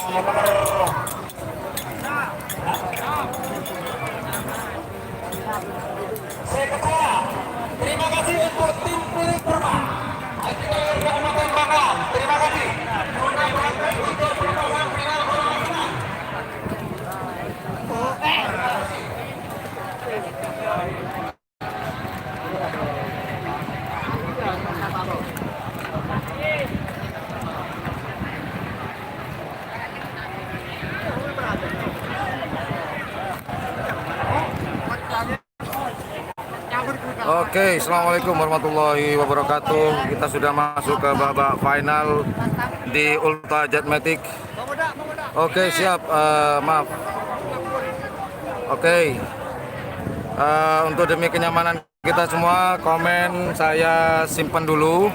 Terima kasih untuk tim pilih Purba. Kecamatan Bangkalan. Terima kasih. Sudah berangkat untuk pertandingan final golongan final. Oke, assalamualaikum warahmatullahi wabarakatuh. Kita sudah masuk ke babak final di Ultra Jet Matic. Oke, siap. Maaf. Oke. Untuk demi kenyamanan kita semua, komen saya simpan dulu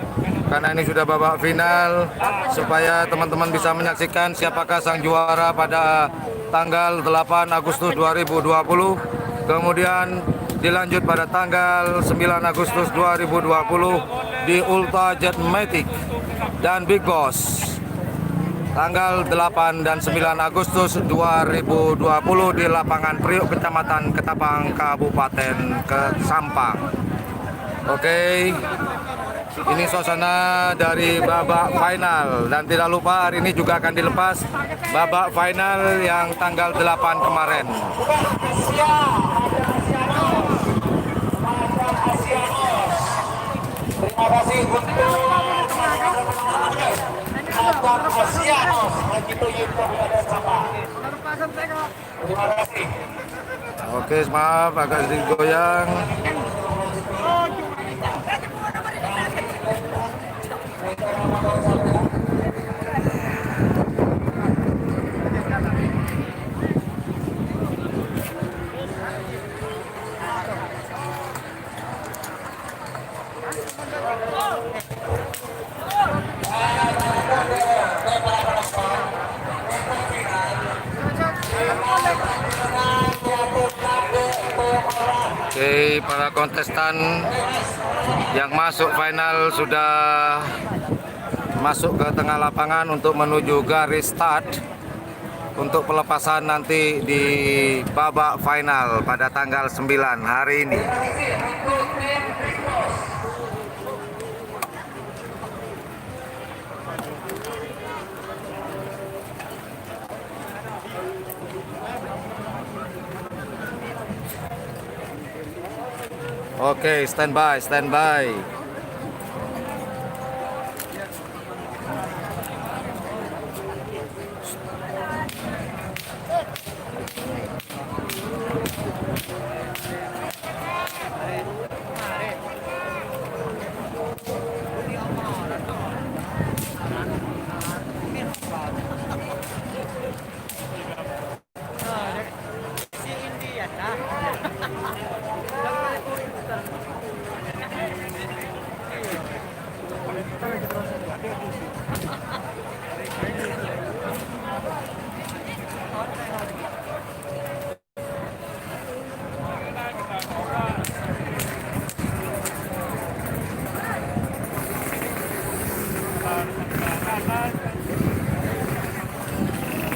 karena ini sudah babak final, supaya teman-teman bisa menyaksikan siapakah sang juara pada tanggal 8 Agustus 2020. Kemudian dilanjut pada tanggal 9 Agustus 2020 di Ultra Jet Matic dan Big Boss. Tanggal 8 dan 9 Agustus 2020 di lapangan Priok, Kecamatan Ketapang, Kabupaten Sampang. Oke, ini suasana dari babak final, dan tidak lupa hari ini juga akan dilepas babak final yang tanggal 8 kemarin. Terima kasih untuk Asianos begitu Yusuf Kabupaten Sampang. Terima kasih. Oke, maaf agak sedikit goyang. Oke, para kontestan yang masuk final sudah masuk ke tengah lapangan untuk menuju garis start untuk pelepasan nanti di babak final pada tanggal 9 hari ini. Oke, standby, standby.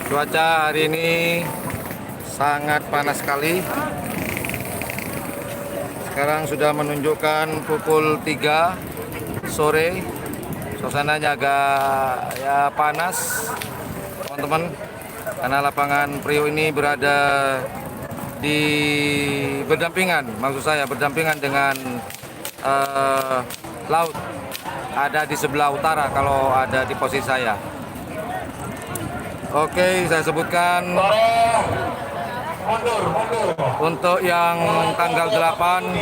Cuaca hari ini sangat panas sekali. Sekarang sudah menunjukkan pukul 3 sore. Suasananya agak panas, teman-teman, karena lapangan Priok ini berada di berdampingan dengan laut. Ada di sebelah utara kalau ada di posisi saya. Oke, saya sebutkan untuk yang tanggal 8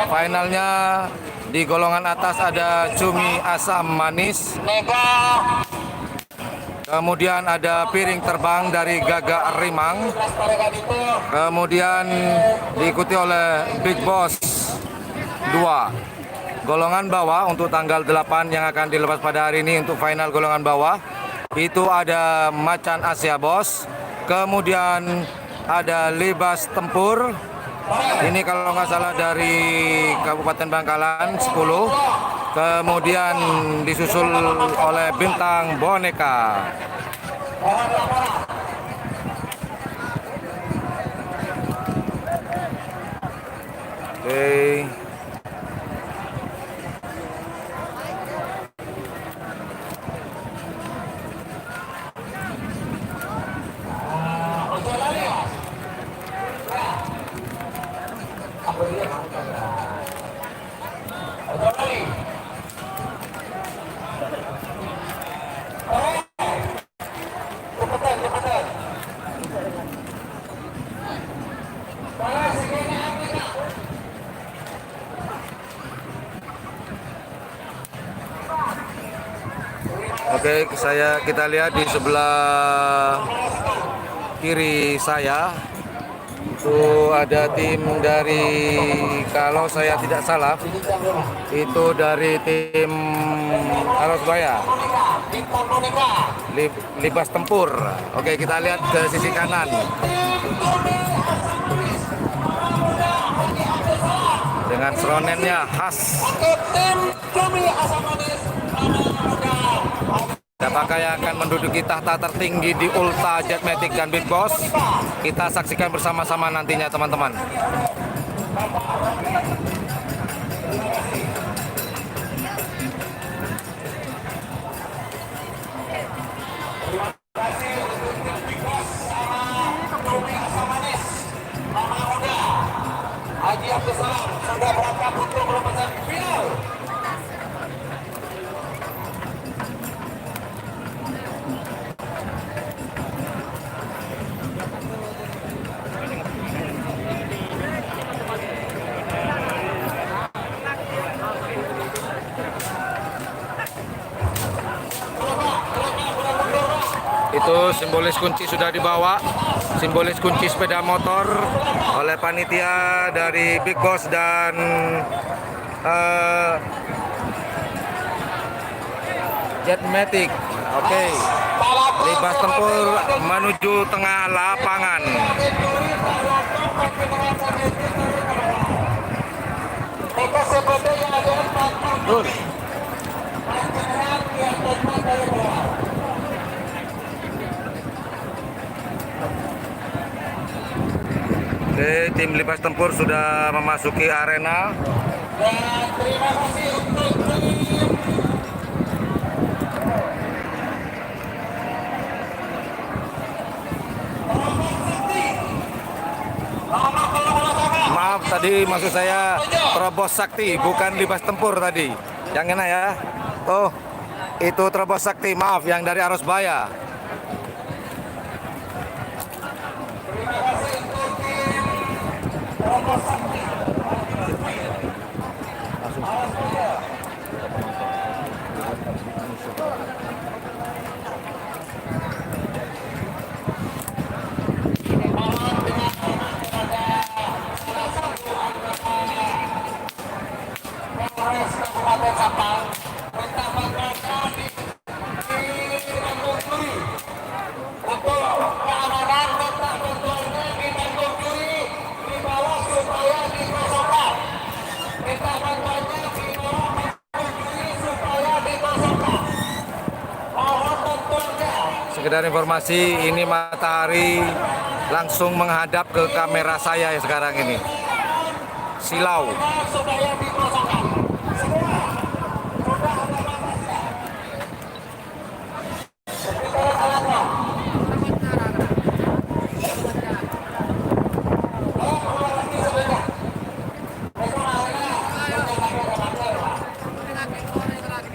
finalnya di golongan atas ada cumi asam manis. Kemudian ada piring terbang dari Gagak Rimang. Kemudian diikuti oleh Big Boss 2. Golongan bawah untuk tanggal 8 yang akan dilepas pada hari ini untuk final golongan bawah. Itu ada Macan Asia Bos, kemudian ada Libas Tempur, ini kalau nggak salah dari Kabupaten Bangkalan 10, kemudian disusul oleh Bintang Boneka. Mohon laporan. Oke. Untuk lali ya. Apa dia? Untuk lali. Cepetan, cepetan. Para segini Afrika. Oke, kita lihat di sebelah kiri saya itu ada tim dari, kalau saya tidak salah itu dari tim Arosbaya, Bintang Monika. Libas Tempur. Oke, kita lihat ke sisi kanan dengan seronennya khas. Tim Kami Asam Manis. Siapakah yang akan menduduki tahta tertinggi di Ulta, Jetmatic, dan Big Boss? Kita saksikan bersama-sama nantinya, teman-teman. Haji Abdul Salam sudah berangkat untuk perempat final. Itu simbolis kunci sudah dibawa, simbolis kunci sepeda motor oleh panitia dari Big Boss dan Jetmatic. Oke, Libas Tempur menuju tengah lapangan. Oke, tim Libas Tempur sudah memasuki arena. Dan terima kasih untuk tim Maaf tadi maksud saya Terobos Sakti, bukan Libas Tempur tadi. Yang enak ya. Oh, itu Terobos Sakti, maaf, yang dari Arosbaya. Polres Kabupaten Sampang minta bantuan di Tanjung Juri untuk keamanan, minta bantuannya di Tanjung Juri di bawah supaya dikosongkan, minta bantuannya di bawah Tanjung Juri supaya dikosongkan. Mohon bantuannya. Sekedar informasi, ini matahari langsung menghadap ke kamera saya ya sekarang ini. Silau. Supaya dikosongkan. Semua sudah ada batasnya. Sekitaran alatnya. Oh, keluar lagi sebentar. Besok akhirnya sudah lagi ada baterai, Pak.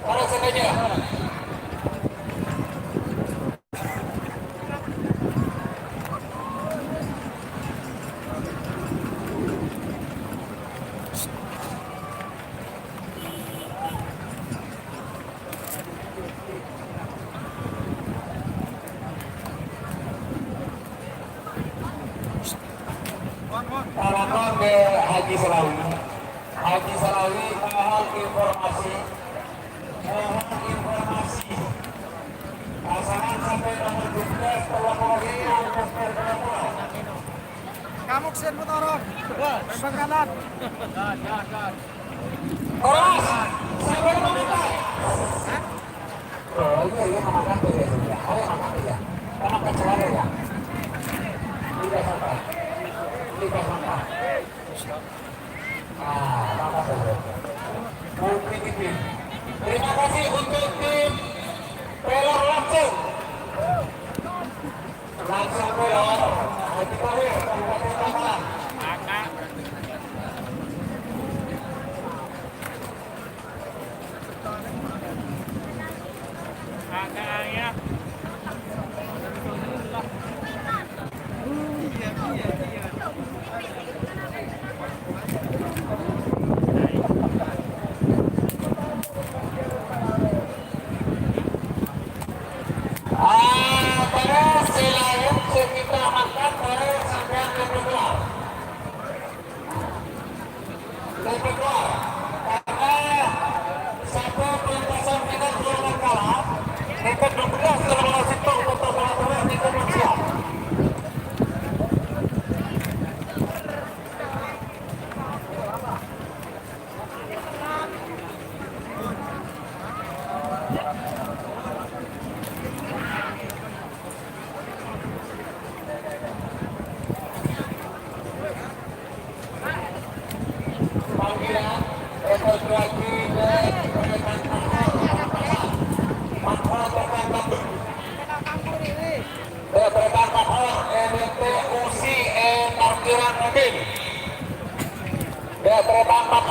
Taruh sebenarnya. Salam ke Haji Salawi. Haji Salawi mohon informasi. Mohon informasi. Pasangan sampai nomor 12 terlebih untuk berapa? Kamu kesian motoron. Bebas kanan. Terus, sampai nomor 12. Oh iya, iya, makan ya. Ayo makan ya.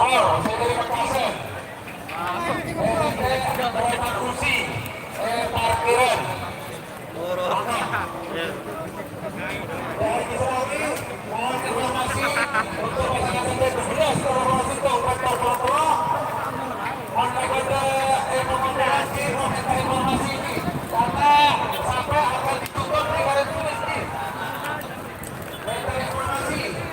Halo, saya dari Bekasi. Berapa kursi parkiran? Dan bisa lagi mohon informasi untuk pasangan nomor 11 nomor 1 Rektor Papua. Anda pada informasi ini karena sampai akan ditutup di garis tulis ini. Informasi.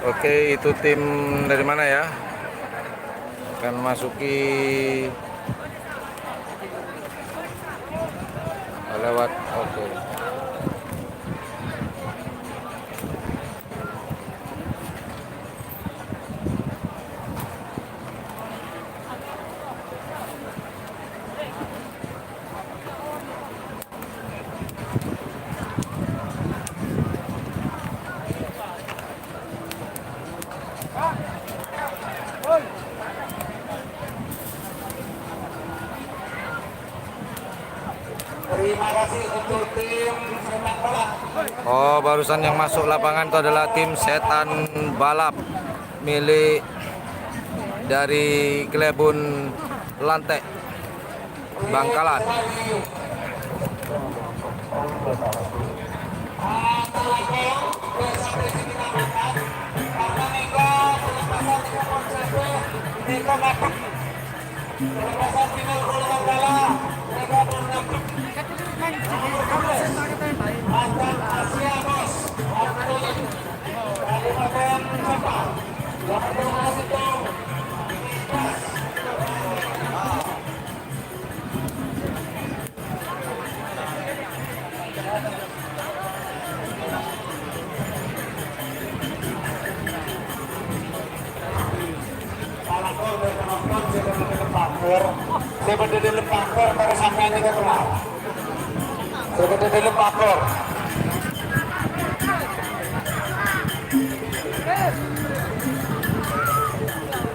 Oke, itu tim dari mana ya? Akan masuki lewat. Oke. Terima kasih untuk tim sepak bola. Oh, barusan yang masuk lapangan itu adalah tim Setan Balap milik dari Klebun Lantek Bangkalan. Saya berdiri di pakor baru sampai tidak kenal. Saya berdiri di pakor.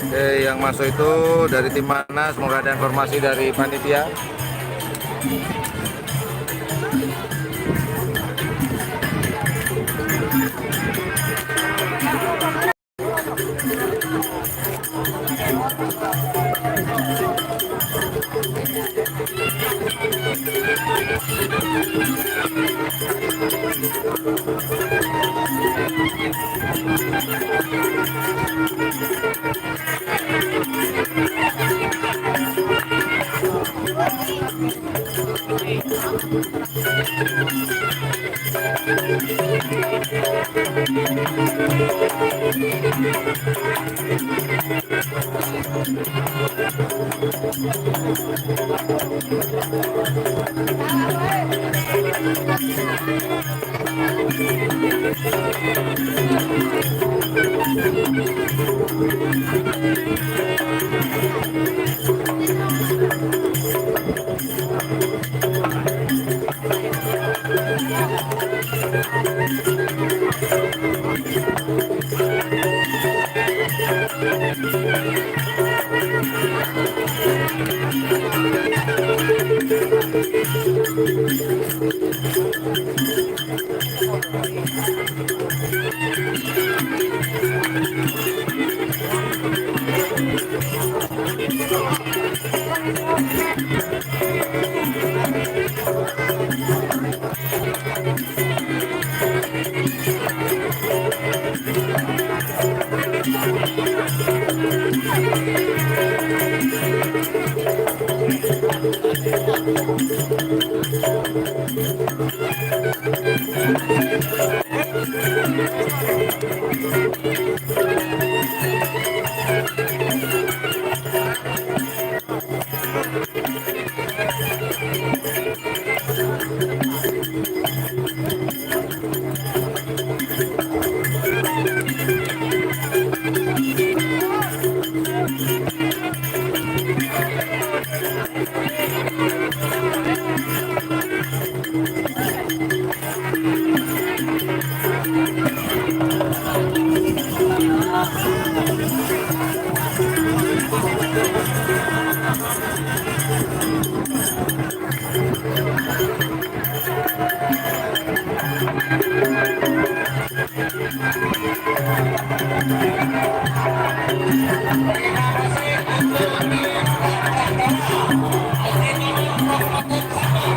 Oke, yang masuk itu dari tim mana? Semoga ada informasi dari panitia.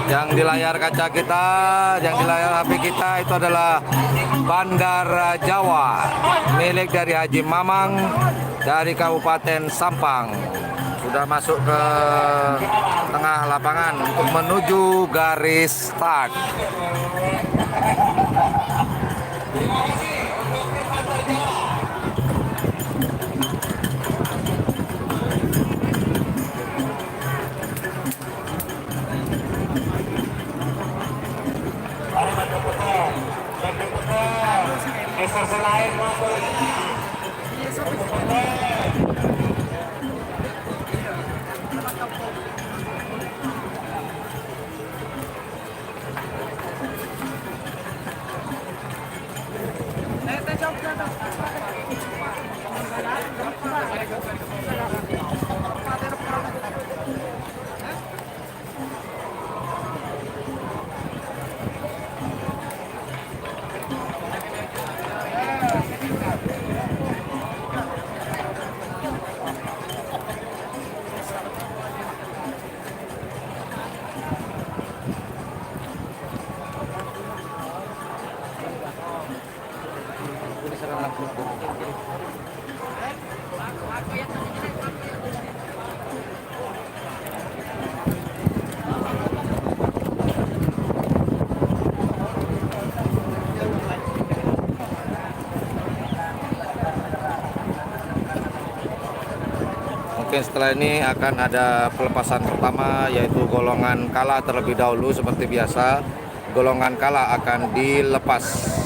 Yang di layar kaca kita, yang di layar HP kita itu adalah Bandara Jawa milik dari Haji Mamang dari Kabupaten Sampang. Sudah masuk ke tengah lapangan untuk menuju garis start. Selain Mungkin setelah ini akan ada pelepasan pertama, yaitu golongan kala terlebih dahulu. Seperti biasa, golongan kala akan dilepas.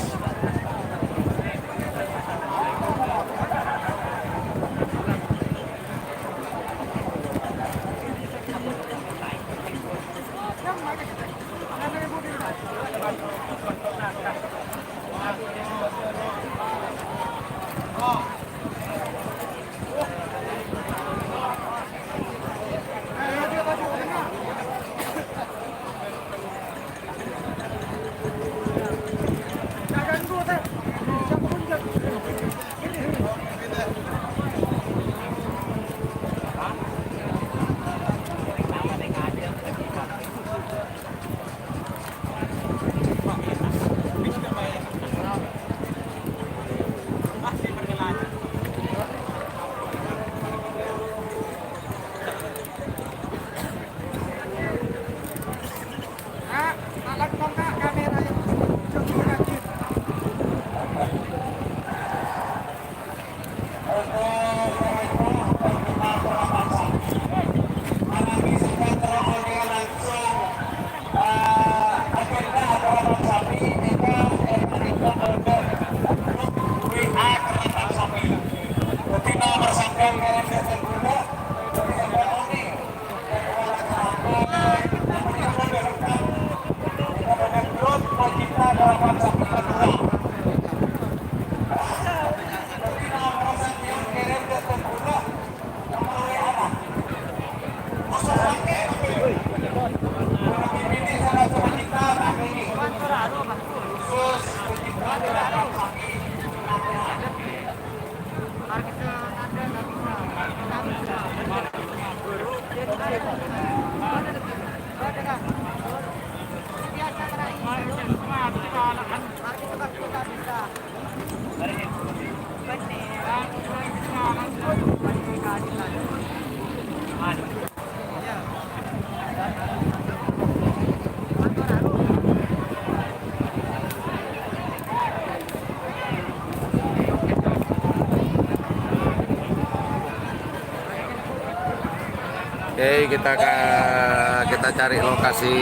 Oke, kita akan kita cari lokasi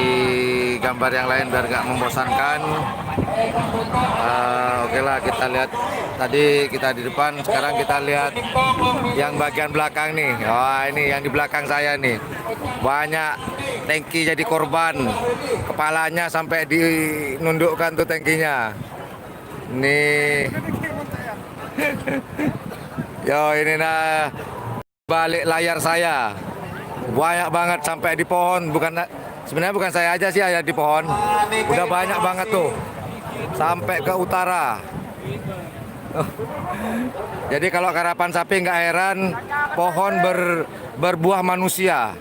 gambar yang lain biar nggak membosankan. Oke lah, kita lihat tadi kita di depan, sekarang kita lihat yang bagian belakang nih. Wah, ini yang di belakang saya nih, banyak tangki jadi korban, kepalanya sampai dinundukkan tuh tangkinya nih. Yo, ini nah balik layar saya banyak banget sampai di pohon. Sebenarnya bukan saya aja sih ada di pohon, udah banyak banget tuh sampai ke utara. Jadi kalau karapan sapi nggak heran pohon berbuah manusia.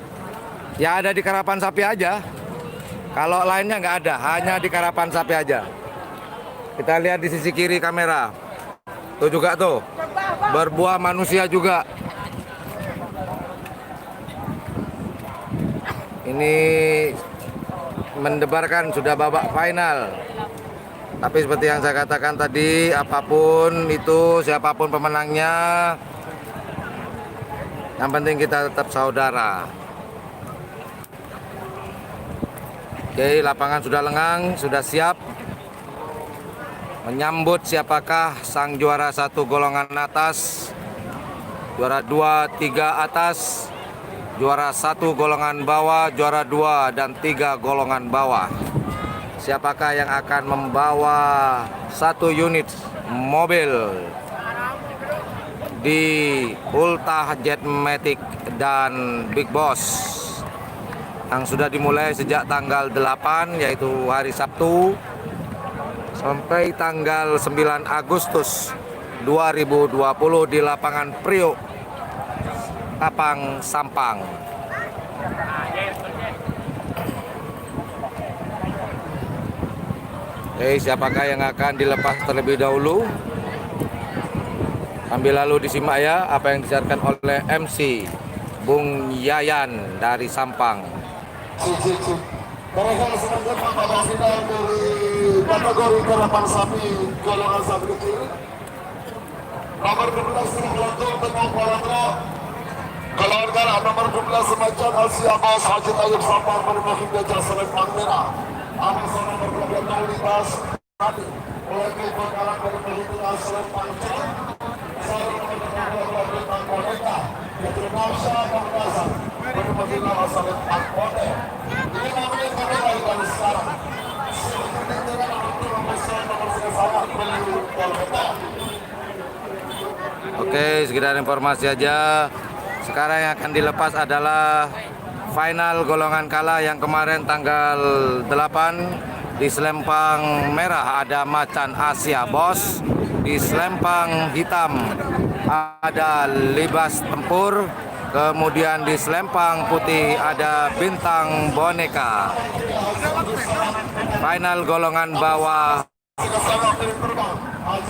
Ya ada di karapan sapi aja. Kalau lainnya nggak ada, hanya di karapan sapi aja. Kita lihat di sisi kiri kamera. Tuh juga tuh, berbuah manusia juga. Ini mendebarkan sudah babak final. Tapi seperti yang saya katakan tadi, apapun itu, siapapun pemenangnya, yang penting kita tetap saudara. Oke, lapangan sudah lengang, sudah siap menyambut siapakah sang juara 1 golongan atas, juara 2, 3 atas, juara 1 golongan bawah, juara 2 dan 3 golongan bawah. Siapakah yang akan membawa 1 unit mobil di Ulta Jet Matic dan Big Boss yang sudah dimulai sejak tanggal 8, yaitu hari Sabtu, sampai tanggal 9 Agustus 2020 di lapangan Priok, Tapang, Sampang. Siapakah yang akan dilepas terlebih dahulu? Sambil lalu disimak ya apa yang disiarkan oleh MC Bung Yayan dari Sampang. Mereka selanjutnya pada final dari kategori karapan sapi golongan sapi kecil. Nomor 12 sudah melonjak dengan Paratro. Golongan garah nomor 12 Semacan Asia Bos Haji Tayyib Sampang merupakan gajah selempang merah. Amas nomor 12 Naulitas Nadi. Oleh kebakaran dari perhitungan selempang cerah. Saya nomor 12 Bintang Boneka. Kecil Nafsa Bang Nazar. Merupakan selempang Boneka. Ini namanya kamera dari sekarang. Oke, sekedar informasi aja. Sekarang yang akan dilepas adalah final golongan kala yang kemarin tanggal 8 di selempang merah ada Macan Asia Bos, di selempang hitam ada Libas Tempur, kemudian di selempang putih ada Bintang Boneka. Final golongan bawah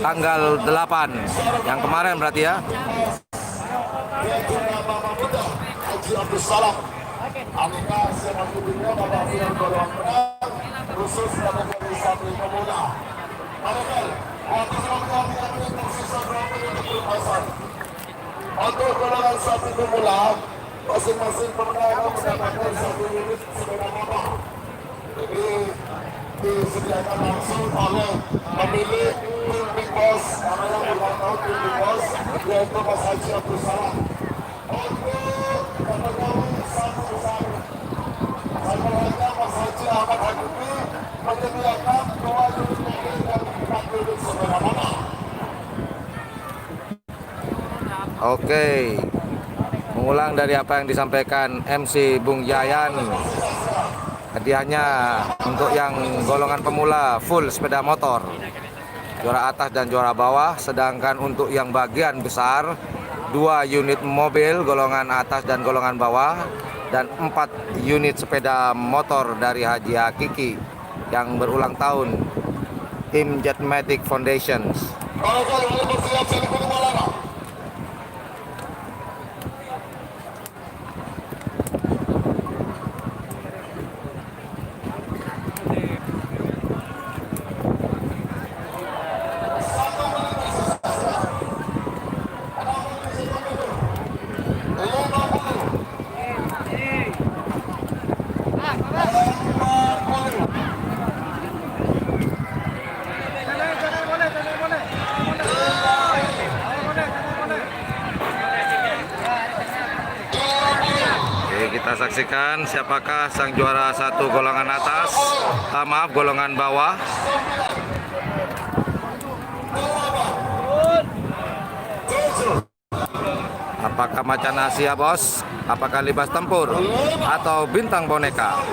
tanggal 8 yang kemarin berarti ya. Haji Abdul Salam Anika semakin dunia pada final golongan menang khusus kategori sapi pemuda. Mereka waktu selama 3 menit tersisa 2 menit untuk berpasan. Untuk golongan sapi pemula, masing-masing pemenang mendapatkan 1 unit sepeda motor. Jadi disediakan langsung oleh pemilik tim Big Boss, karena yang ulang tahun tim Big Boss, yaitu Mas Haji Abdul Salam. Untuk kategori sapi besar, sebenarnya Mas Haji Ahmad Habibi menyediakan 2 unit mobil dan 4 unit sepeda motor. Oke, mengulang dari apa yang disampaikan MC Bung Yayan. Hadiahnya untuk yang golongan pemula full sepeda motor, juara atas dan juara bawah. Sedangkan untuk yang bagian besar 2 unit mobil golongan atas dan golongan bawah, dan 4 unit sepeda motor dari Haji Hakiki yang berulang tahun, tim Jetmatic Foundations. menyaksikan siapakah sang juara satu golongan atas, maaf golongan bawah. Apakah macan Asia bos? Apakah libas tempur atau bintang boneka?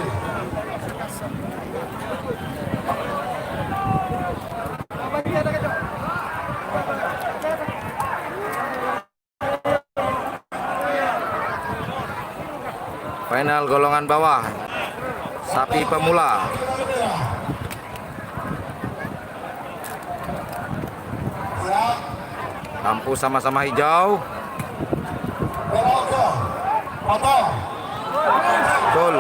Final golongan bawah, sapi pemula. Lampu sama-sama hijau. Betul.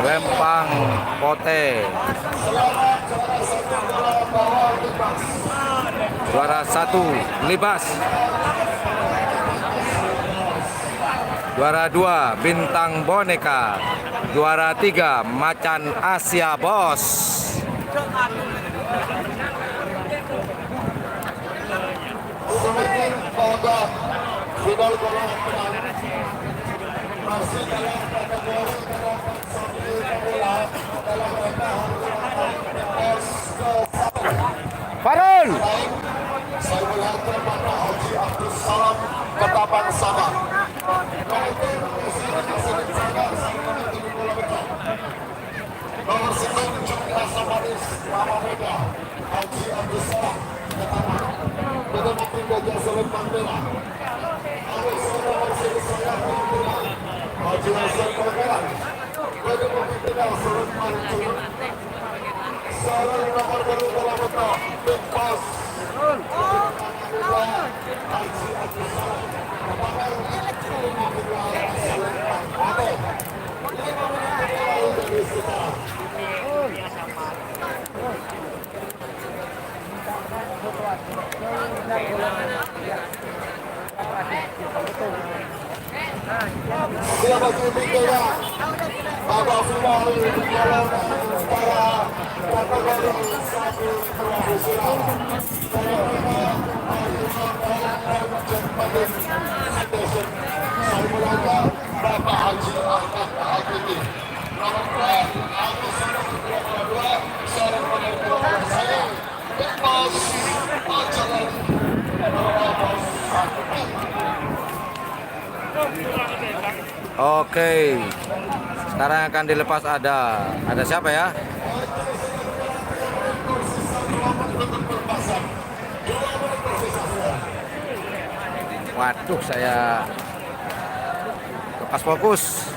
Lempang Pote. Juara satu libas. Juara dua bintang boneka. Juara tiga macan Asia bos. Farul. Saya melihat kepada Haji Abdul Salam Ketapang Sabah. Nomor 9 Cumi Asam Manis Nama Mega Haji Abdul Salam Ketapang. Dengan makin gajah Selempang Merah. Nomor 11 saya Haji Hasan Kelakaran. Dengan makin gajah Selempang Merah. Salah nomor baru dalam bentuk Big Boss. Siapa ketiga? Babak final dalam para kategori sapi profesional. Saya mengajak Bapak Haji Ahmad Hakiki. Nomor 2 Agus nomor 2 seorang penerima saya Bebas Pacaran. Oke, sekarang akan dilepas ada siapa ya? Waduh, saya lepas fokus.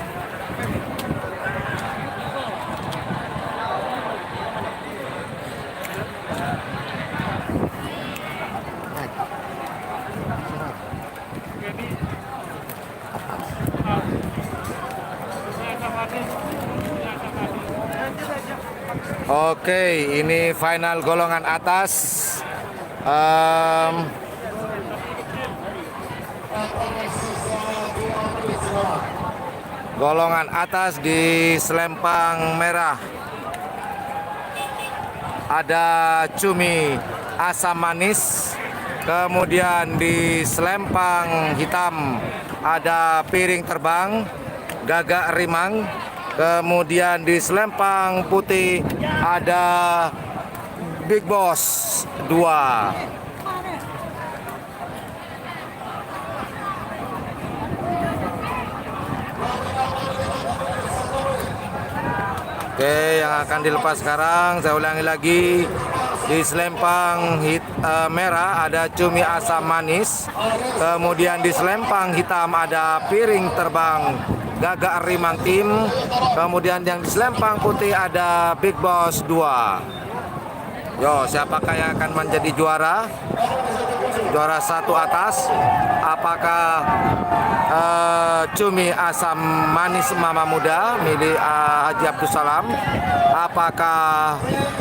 Oke, ini final golongan atas. Golongan atas di selempang merah ada cumi asam manis. Kemudian di selempang hitam ada piring terbang gagak rimang. Kemudian di selempang putih ada Big Boss 2. Oke, yang akan dilepas sekarang saya ulangi lagi. Di selempang merah ada cumi asam manis. Kemudian di selempang hitam ada piring terbang gagak rimang tim. Kemudian yang di selempang putih ada Big Boss 2. Yo, siapakah yang akan menjadi juara? juara 1 atas. Apakah cumi asam manis Mama Muda milik Haji Abdul Salam, apakah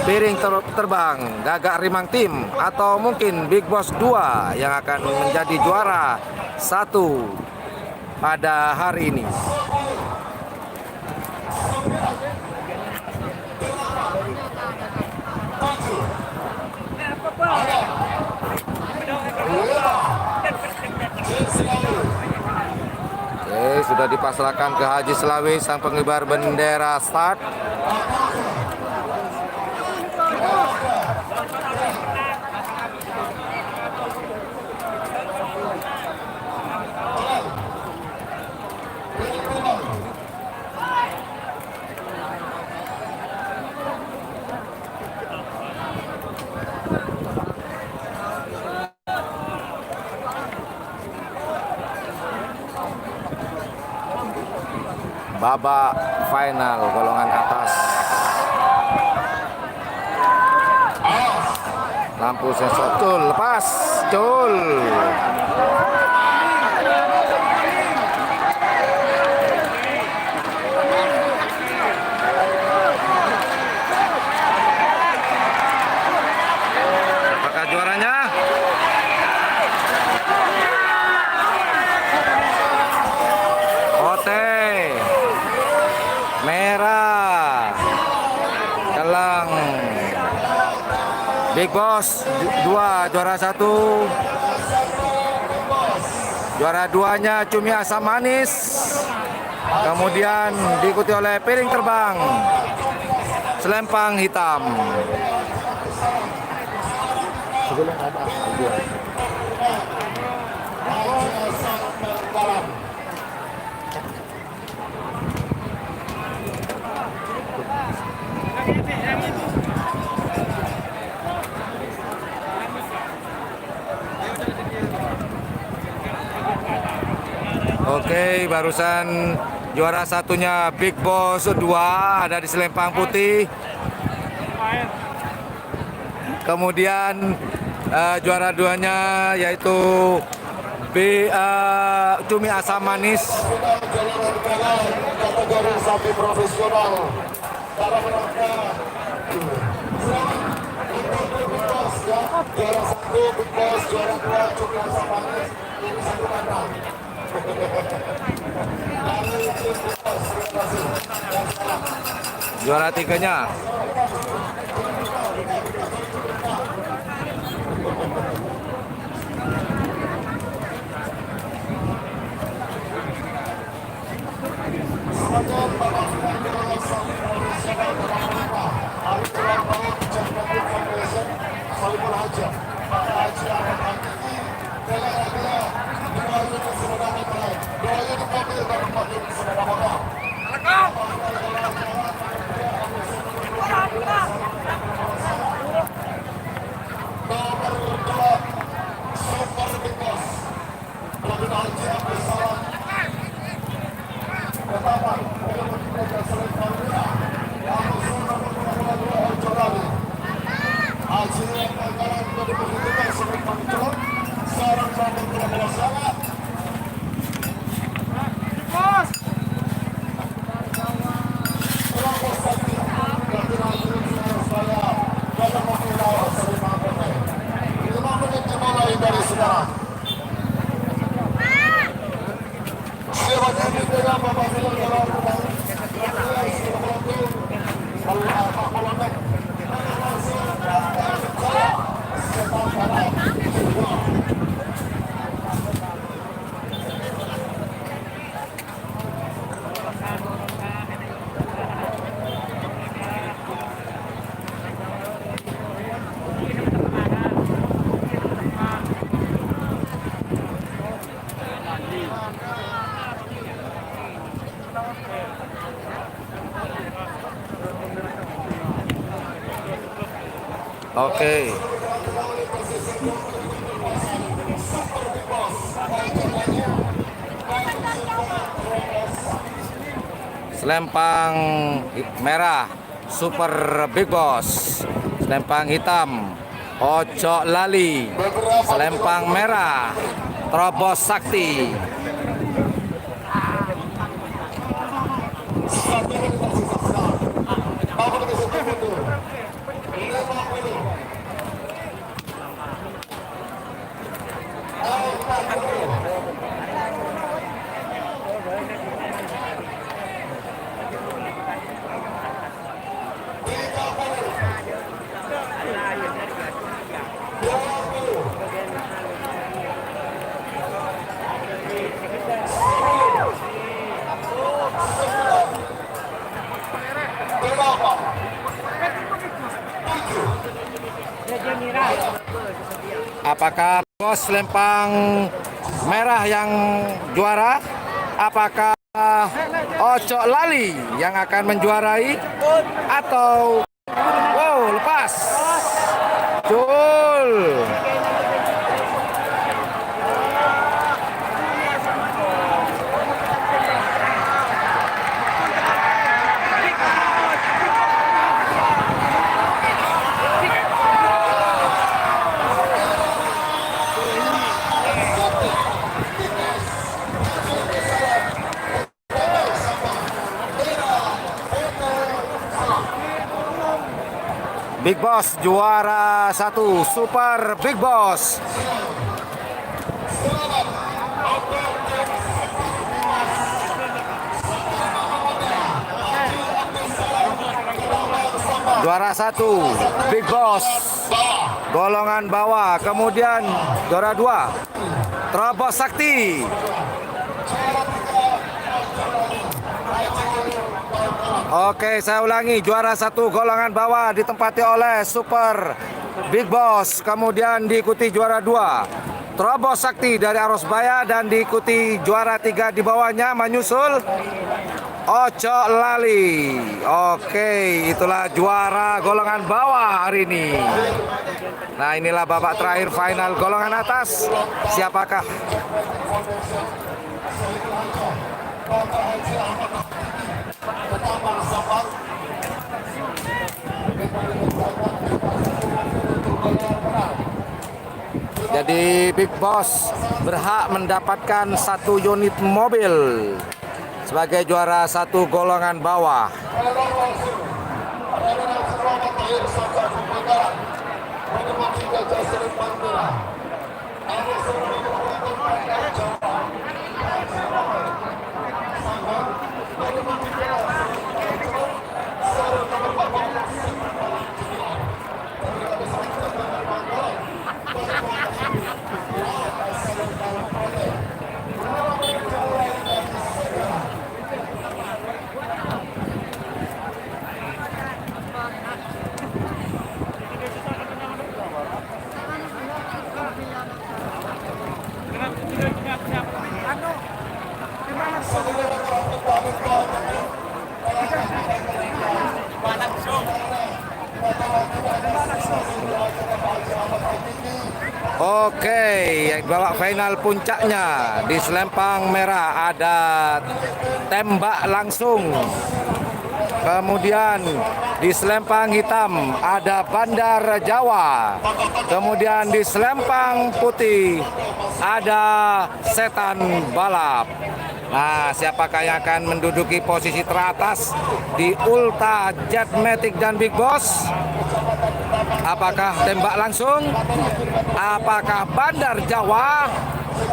piring terbang Gagak Rimang Tim, atau mungkin Big Boss 2 yang akan menjadi juara 1 pada hari ini. Oke, sudah dipasrahkan ke Haji Selawi, sang pengibar bendera start. Babak final golongan atas. Lampu sensor cul, lepas cul. Apakah juaranya? Merah Kelang Big Boss 2 juara 1. Juara 2-nya cumi asam manis. Kemudian diikuti oleh piring terbang selempang hitam. Oke, barusan juara 1-nya Big Boss 2 ada di selempang putih. Kemudian juara 2-nya yaitu cumi asam manis. Kategori sapi profesional. Para mereka juara 1 Big Boss, juara 2 cumi asam manis. Ini 1 kandang. Juara 3-nya Oke. Selempang merah Super Big Boss, selempang hitam Ojo Lali, Selempang Merah, Terobos Sakti. Apakah Bos Selempang Merah yang juara? Apakah Ojo Lali yang akan menjuarai? Atau wow, lepas. Cul. Big Boss juara 1 Super Big Boss. Juara 1 Big Boss golongan bawah. Kemudian juara 2 Terobos Sakti. Oke, saya ulangi, juara 1 golongan bawah ditempati oleh Super Big Boss. Kemudian diikuti juara 2 Terobos Sakti dari Arosbaya, dan diikuti juara 3 di bawahnya menyusul Ojo Lali. Oke, itulah juara golongan bawah hari ini. Nah, inilah babak terakhir final golongan atas. Siapakah? Jadi Big Boss berhak mendapatkan 1 unit mobil sebagai juara 1 golongan bawah. Oke, yang babak final puncaknya di Selempang Merah ada tembak langsung. Kemudian di Selempang Hitam ada Bandar Jawa. Kemudian di Selempang Putih ada Setan Balap. Nah, siapakah yang akan menduduki posisi teratas di Ulta, Jet Matic dan Big Boss? Apakah tembak langsung? Apakah Bandar Jawa?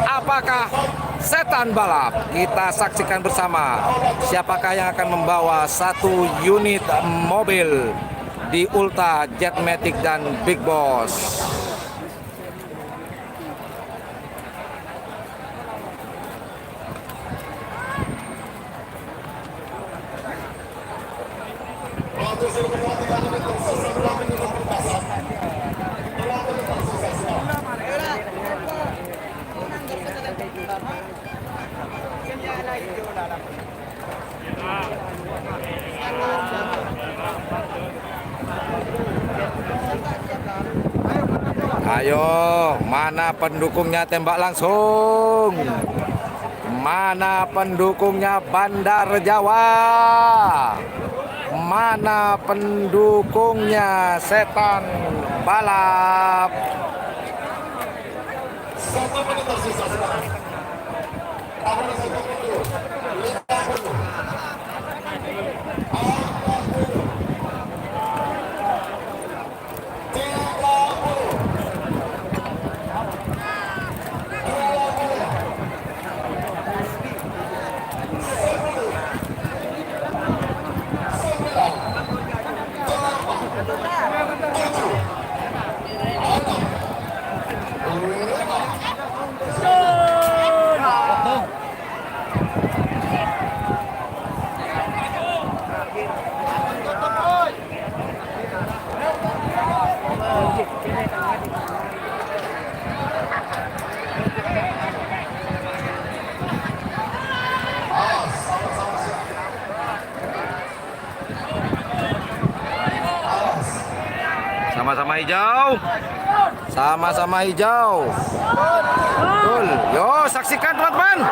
Apakah Setan Balap? Kita saksikan bersama siapakah yang akan membawa 1 unit mobil di Ulta, Jet Matic dan Big Boss. Ayo, mana pendukungnya tembak langsung? Mana pendukungnya Bandar Jawa? Mana pendukungnya Setan balap. 1 menit tersisa sekarang. Tahun 1 Sama-sama hijau. Sama-sama hijau. Betul. Yo, saksikan teman-teman.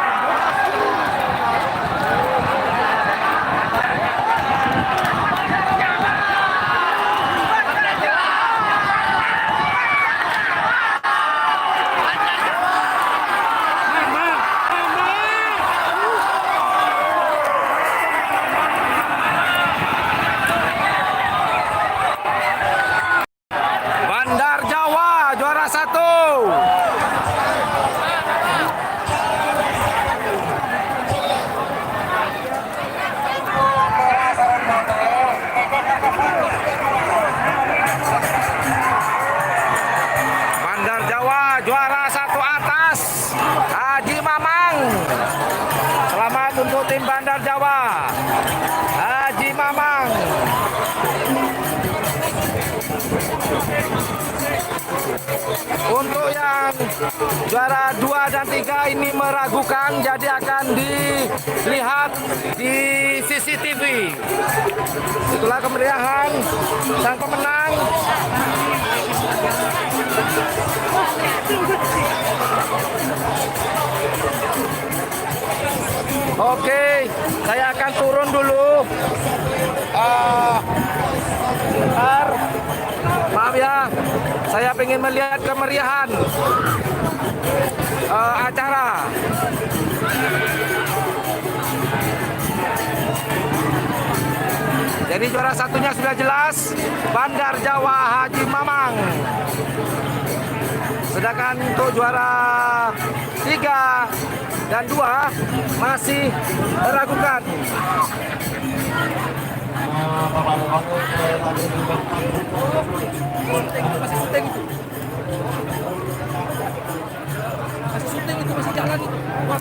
Bandar Jawa juara 1. Bandar Jawa juara 1 atas Haji Mamang. Selamat untuk tim Bandar Jawa. Haji Mamang. Untuk yang juara 2 dan 3 ini meragukan, jadi akan dilihat di CCTV. Itulah kemeriahan sang pemenang. Oke, saya akan turun dulu. Bentar. Maaf ya, saya ingin melihat kemeriahan acara. Jadi juara satunya sudah jelas, Bandar Jawa Haji Mamang. Sedangkan untuk juara 3 dan 2 masih meragukan. Masih syuting itu, masih jalan itu. Wah.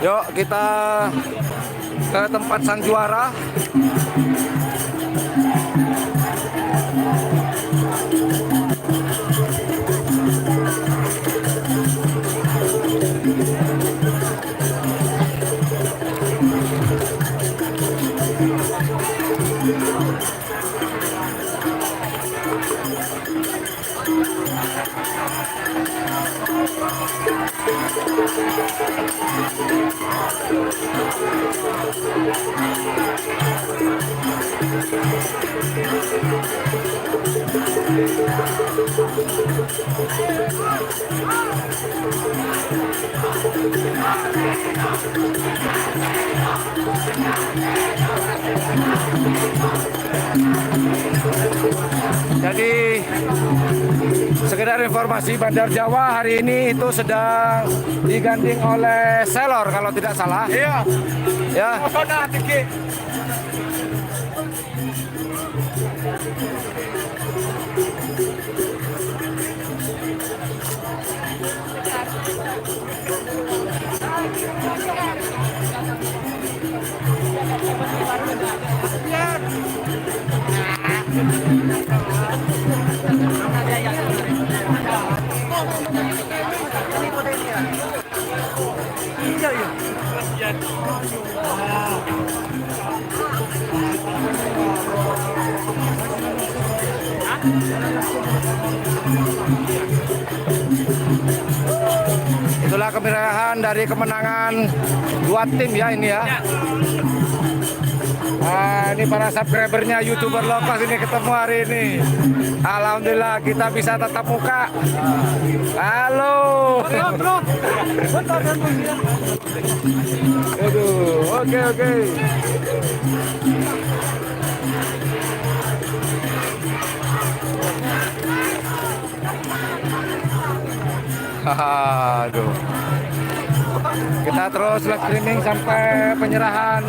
Yuk kita ke tempat sang juara. Jadi sekedar informasi, Bandar Jawa hari ini itu sedang digandeng oleh Selor kalau tidak salah. Iya. Ya. Pesona tinggi. Itulah kemeriahan dari kemenangan dua tim ya ini ya. Ini para subscribernya YouTuber lokal ini ketemu hari ini. Alhamdulillah kita bisa tatap muka. Halo. Aduh, oke. Aduh. Kita terus live streaming sampai penyerahan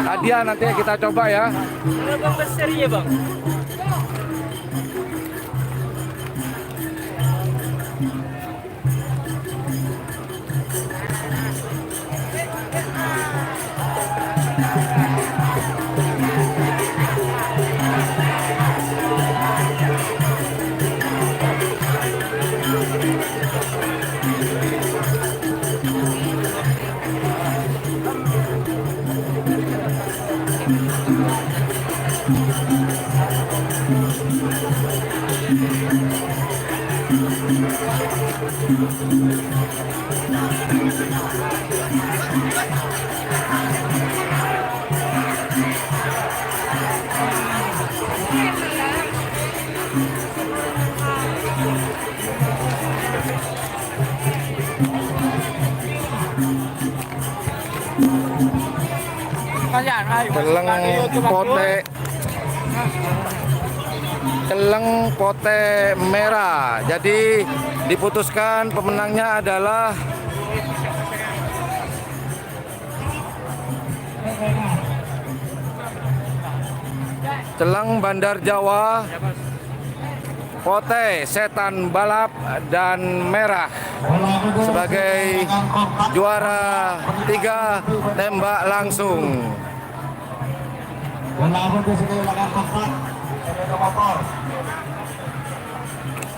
hadiah nanti kita coba ya. Bang besar ya bang. Celeng pote merah. Jadi diputuskan pemenangnya adalah Celeng Bandar Jawa, pote setan balap dan merah sebagai juara 3 tembak langsung.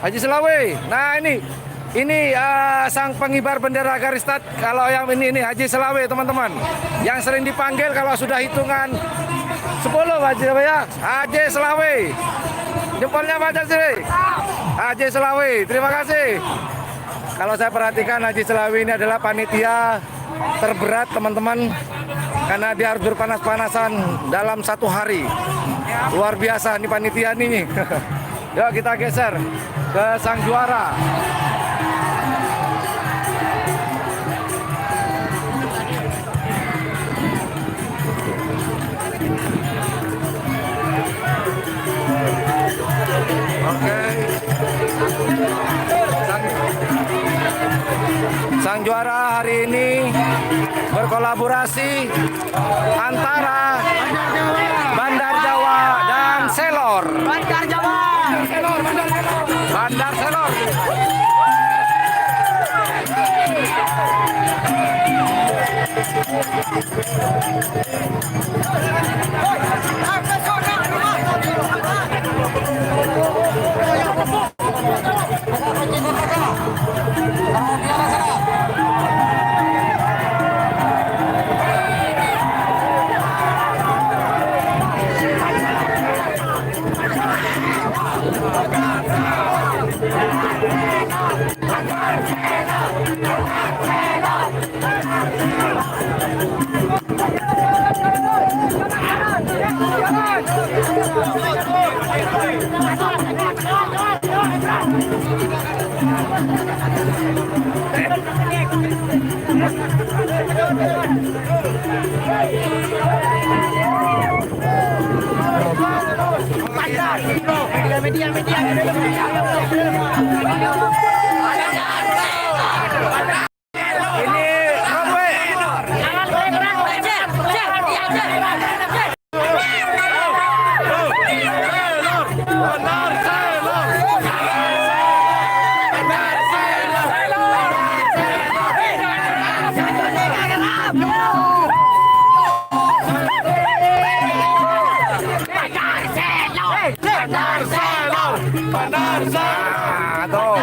Haji Selawe. Nah ini sang pengibar bendera garis start. Kalau yang ini Haji Selawe teman-teman. Yang sering dipanggil kalau sudah hitungan 10 Haji Selawe ya. Haji Selawe. Jempolnya baca sih. Haji Selawe. Terima kasih. Kalau saya perhatikan Haji Selawe ini adalah panitia terberat teman-teman. Karena dia harus berpanas-panasan dalam 1 hari. Luar biasa nih panitia nih. Yuk kita geser ke sang juara. Oke. Sang juara hari ini berkolaborasi antara Bandar Jawa dan Selor. Bandar Jawa. Bandar Selor. Jalan. Nah, tuh.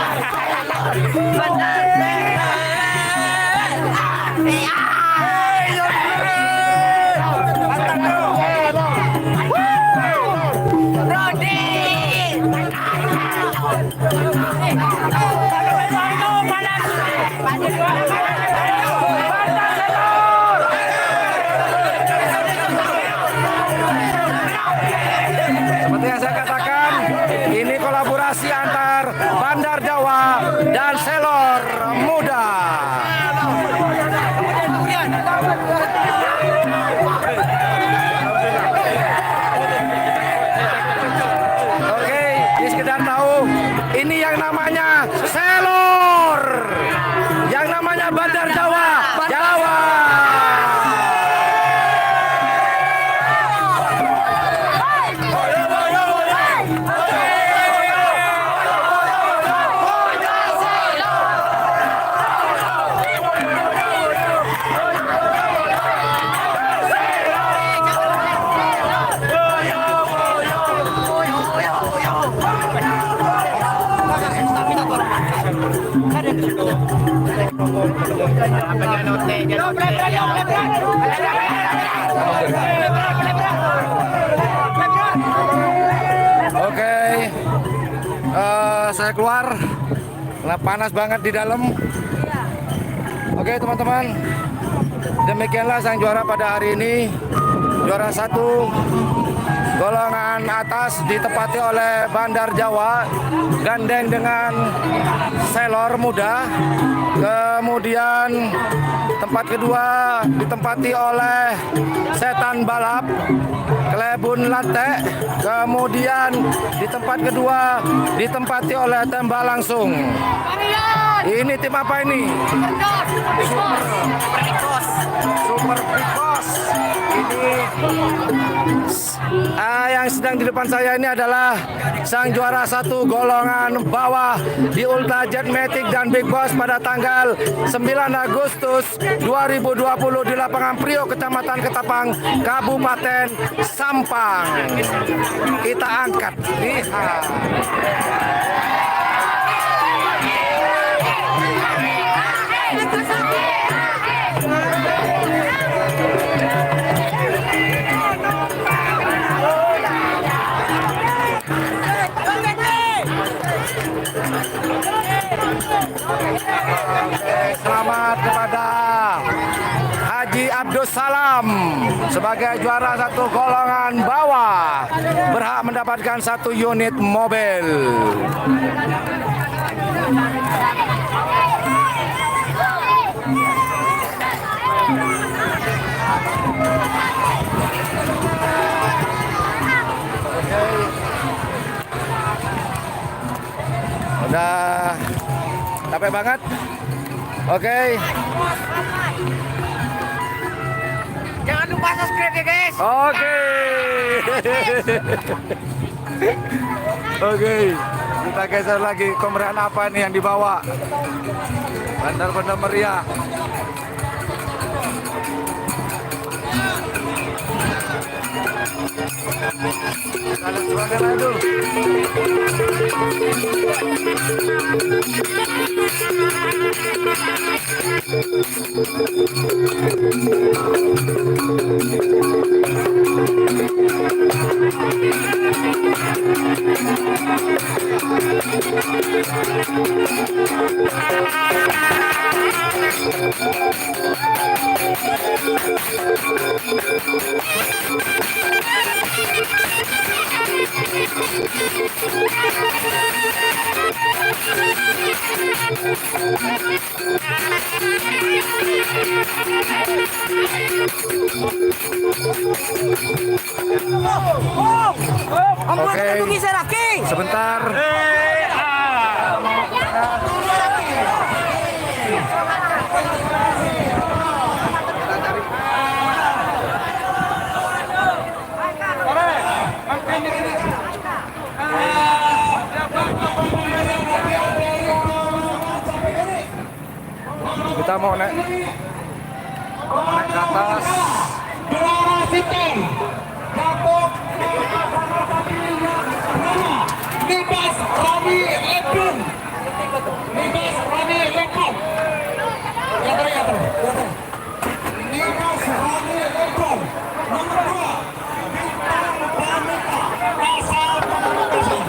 Seperti yang saya katakan, ini kolaborasi antar Bandar Jawa dan Selor Muda. Oke, ini sekedar tahu, ini yang namanya Selor, yang namanya Bandar Jawa, Jawa. Oke, saya keluar karena panas banget di dalam. Oke teman-teman, demikianlah sang juara pada hari ini. Juara 1 golongan atas ditempati oleh Bandar Jawa, gandeng dengan Selor Muda. Kemudian tempat kedua ditempati oleh Setan Balap, Klebun Lante. Kemudian di tempat kedua ditempati oleh Tembak Langsung. Ini tim apa ini? Super Picos. Ini yang sedang di depan saya ini adalah sang juara 1 golongan bawah di Ultra Jet Matic dan Big Boss pada tanggal 9 Agustus 2020 di lapangan Priok, Kecamatan Ketapang, Kabupaten Sampang. Kita angkat. Lihat. Selamat kepada Haji Abdus Salam sebagai juara 1 golongan bawah, berhak mendapatkan 1 unit mobil. Udah capek banget. Oke. Jangan lupa subscribe ya guys. Oke. Oke. Kita geser lagi, kemeriahan apa nih yang dibawa? Benar-benar meriah. Kita lihat suaranya dulu. Oke, sebentar. Kita mau naik ke atas. Juara Siting Kapok Libas Rani Lepun. Libas Rani Lepun. Libas Rani Lepun. Nomor 2 Bintang Pramita asal Pamekasan.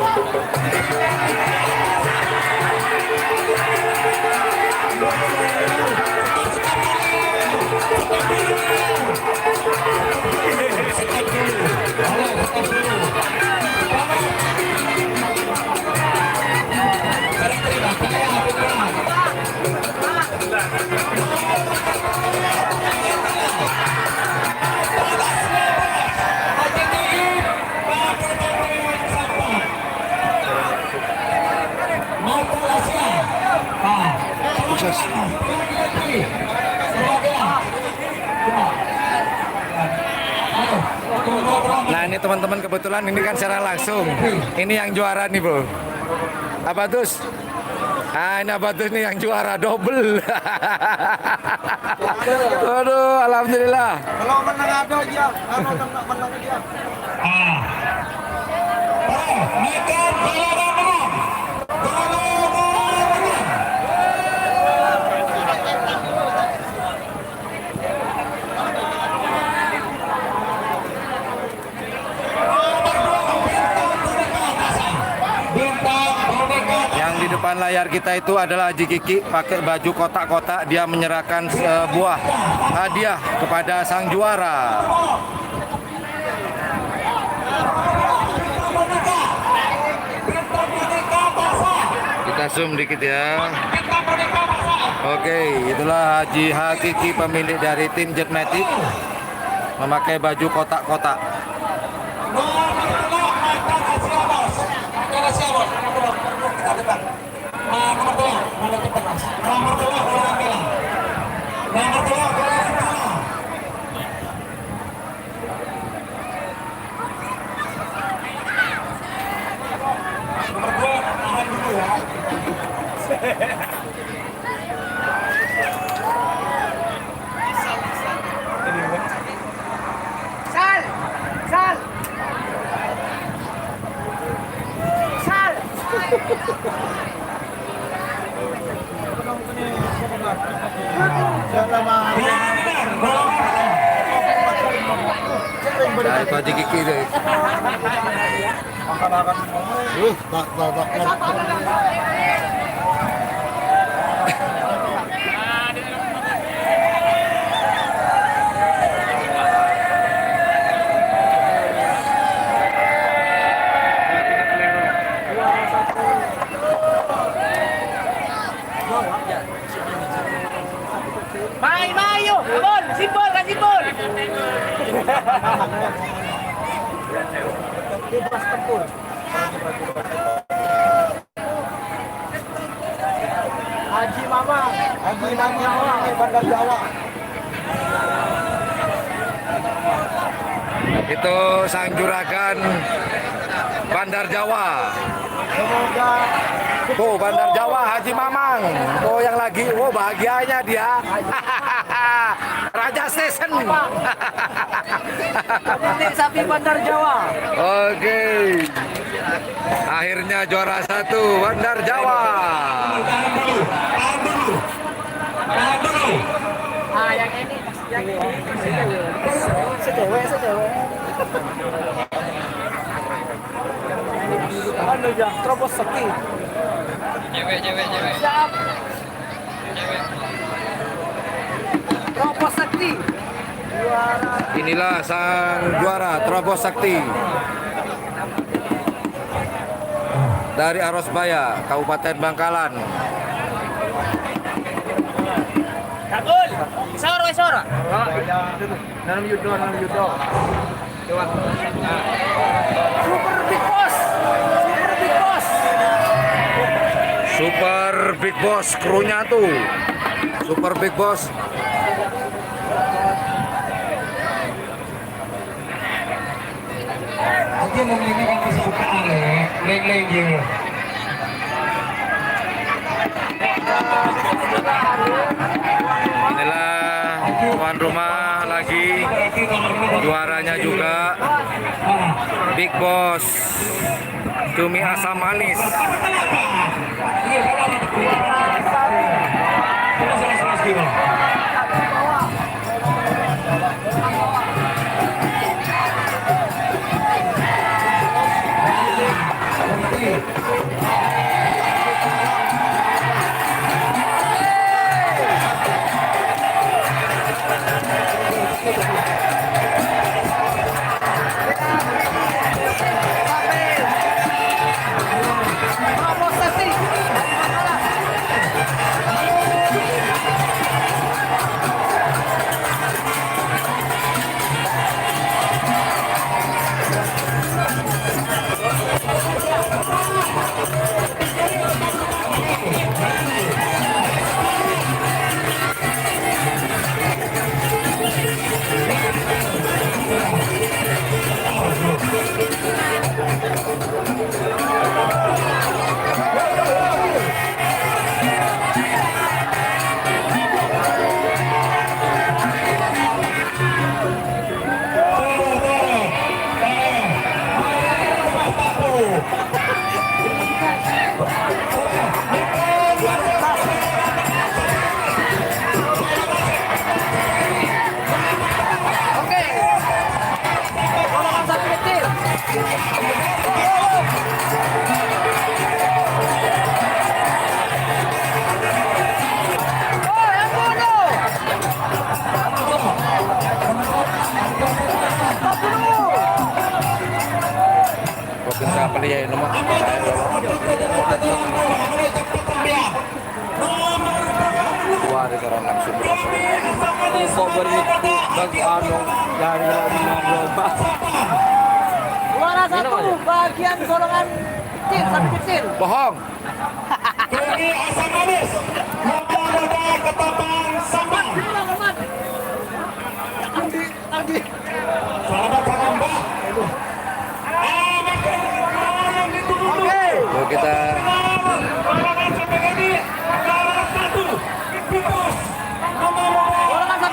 Nah ini teman-teman, kebetulan ini kan secara langsung. Ini yang juara nih bro, Abatus. Ah ini Abatus nih yang juara double. Waduh, alhamdulillah. Kalau menang ada dia, kalau menang dia. Medan Juara menang. Yang di depan layar kita itu adalah Haji Kiki pakai baju kotak-kotak. Dia menyerahkan sebuah hadiah kepada sang juara. Kita zoom dikit ya. Oke, itulah Haji Hakiki, pemilik dari tim Jetmatic, memakai baju kotak-kotak. Sal, sal, sal. Nah, itu Haji Kiki deh. Mai, mai, yuk, kabon, simbol, kan simbol. Bebas tempur. Haji Mama, Bandar Jawa. Itu sang juragan Bandar Jawa. Semoga Tuh Bandar Jawa Haji Mamang. Tuh yang lagi, oh bahagianya dia. Raja Station. pemilik sapi Bandar Jawa. Oke. Akhirnya juara 1 Bandar Jawa. Ah, yang ini, sedewek. Anu ya, terobos sekti. Cewek. Siap. Terobos sekti. Juara. Inilah sang juara Terobos Sakti dari Arosbaya, Kabupaten Bangkalan. Takul. Soro. Nanam Yudo. Super Big Boss. Super Big Boss. Super Big Boss krunya tuh. Super Big Boss. Aja memiliki kan kesukaan ya, leng-leng gitu. Inilah tuan rumah lagi, juaranya juga Big Boss cumi asam manis. Terobos sakti. Oke. Golongan sapi kecil. Oh, yang bodoh. 40. Provinsi apa dia nomor? Wah, di karena super. Kok berliku bagi anu dari lomba. Juara satu bagian golongan kecil, sapi kecil. Bohong. Ini asam manis, lomba-lomba ketapang sambal. Andi. Selamat malam, Mbak. Oke. Yuk kita Golongan sapi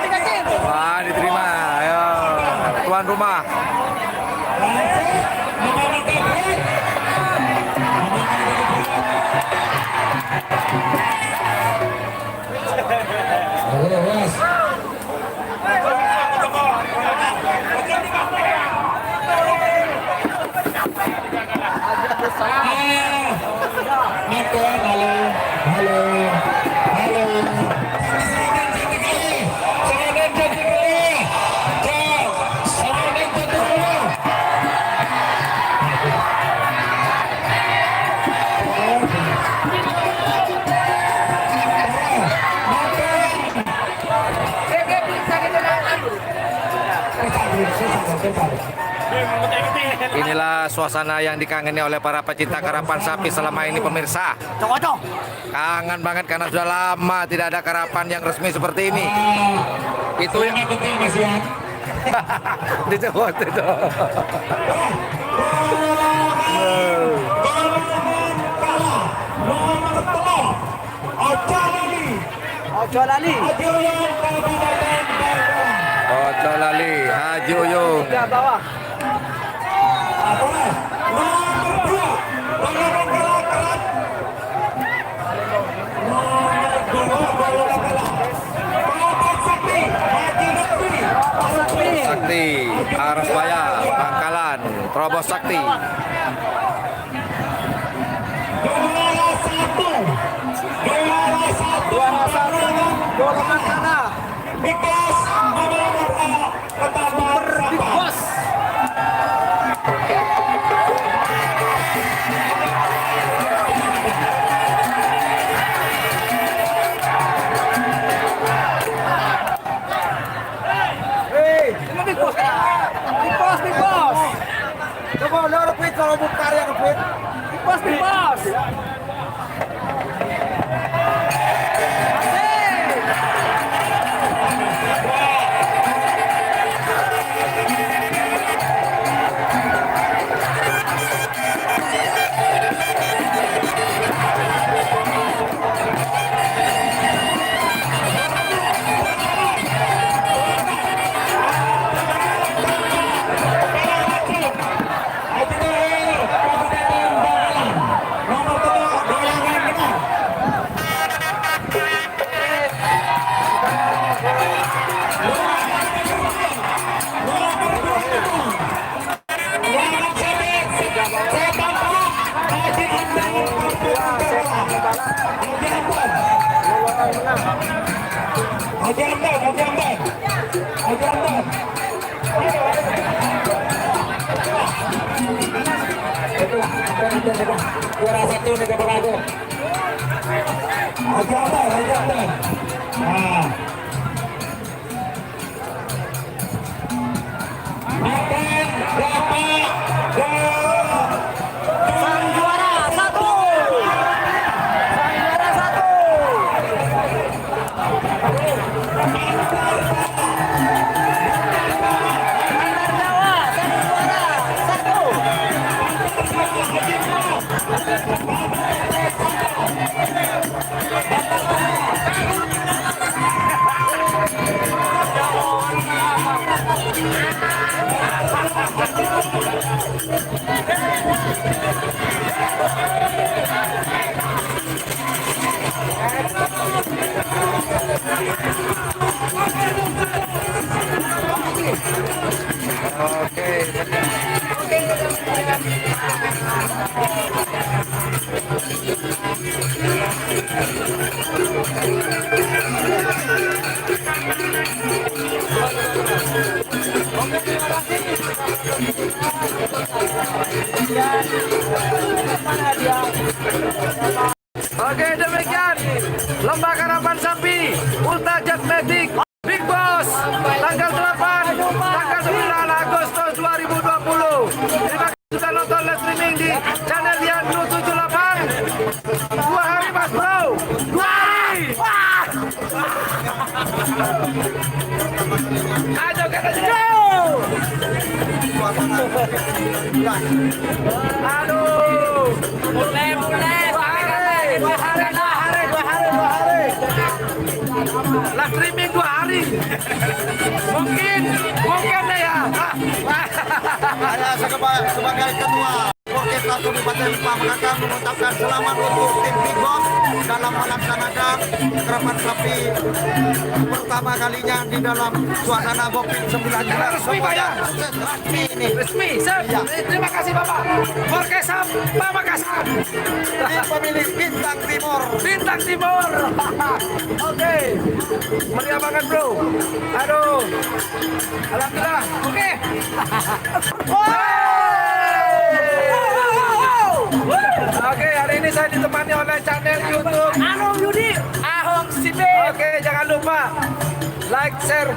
kecil. wah diterima. Ayo tuan rumah. Inilah suasana yang dikangeni oleh para pecinta karapan sapi selama ini pemirsa. Cocok. Kangen banget karena sudah lama tidak ada karapan yang resmi seperti ini. Itu yang disebut itu. Ojo lali. Ojo lali, Haji Uyung. Tiga bawah. Sakti, Arasbaya, Bangkalan, Terobos Sakti. Juara satu golongan tanah. Super Big Boss. Hei, ini Big Boss. Big Boss, Big Boss. mau lo fit kalau bukan yang fit. Bos di bos. Juara satu negara baru. Aja. Nah. Makan berapa? Sang juara satu. Oke, demikian lomba karapan sapi Ulta Jet Magic Big Boss tanggal 8 tanggal 9 Agustus 2020. Terima kasih sudah nonton live streaming di channel Yandu 78. 2 hari Mas Bro, 2 hari. Ayo kita jauh. Aduh, mulai. 2 hari. Live streaming 2 hari. Mungkin deh ya. Saya sebagai ketua Orkestra Kabupaten Pamekasan mengucapkan selamat untuk tim Big Boss dalam melaksanakan karapan sapi pertama kalinya di dalam suasana Gopin 19. Resmi Pak ya? Resmi ini. Resmi, Ya. terima kasih Bapak. Orkestra Pamekasan. Tim pemilik Bintang Timur. Bintang Timur. Oke. Meriah banget bro. Aduh. Alhamdulillah. Oke. Oke, hari ini saya ditemani oleh channel YouTube Anung Yudi. Ahong Sibe. Oke, jangan lupa like, share,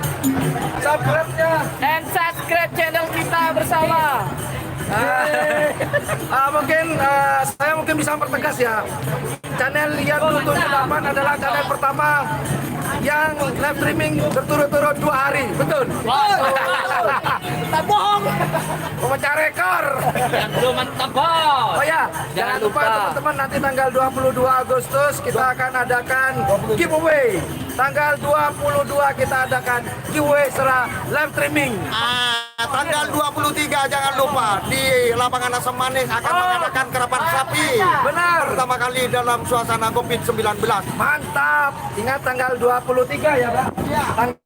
subscribe-nya. And subscribe channel kita bersama. Saya mungkin bisa mempertegas ya. Channel yang 78 adalah channel pertama yang live streaming berturut-turut 2 hari. Betul? Tak bohong. Memecah rekor. Yang belum mantap bos. Oh ya, jangan lupa teman-teman nanti tanggal 22 Agustus kita akan adakan giveaway. Tanggal 22 kita adakan giveaway secara live streaming. Tanggal 23 jangan lupa di lapangan Asam Manis akan mengadakan karapan sapi. Benar. Pertama kali dalam suasana COVID-19. Mantap. Ingat tanggal 23 ya, Pak.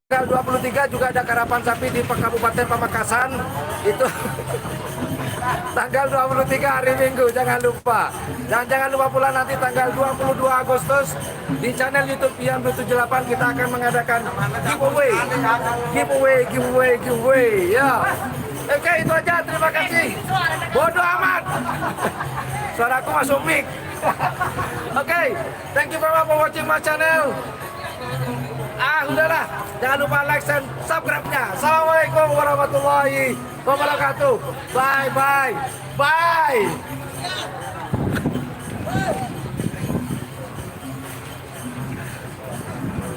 Tanggal 23 juga ada karapan sapi di Kabupaten Pamekasan. Itu tanggal 23 hari Minggu, jangan lupa. Dan jangan lupa pula nanti tanggal 22 Agustus di channel YouTube Yandu 78 kita akan mengadakan giveaway. Ya. Oke, itu aja. Terima kasih. Bodoh amat. Suaraku masuk mic. Oke, thank you very much for watching my channel. Udahlah. Jangan lupa like dan subscribe-nya. Assalamualaikum warahmatullahi wabarakatuh. Bye. Bye.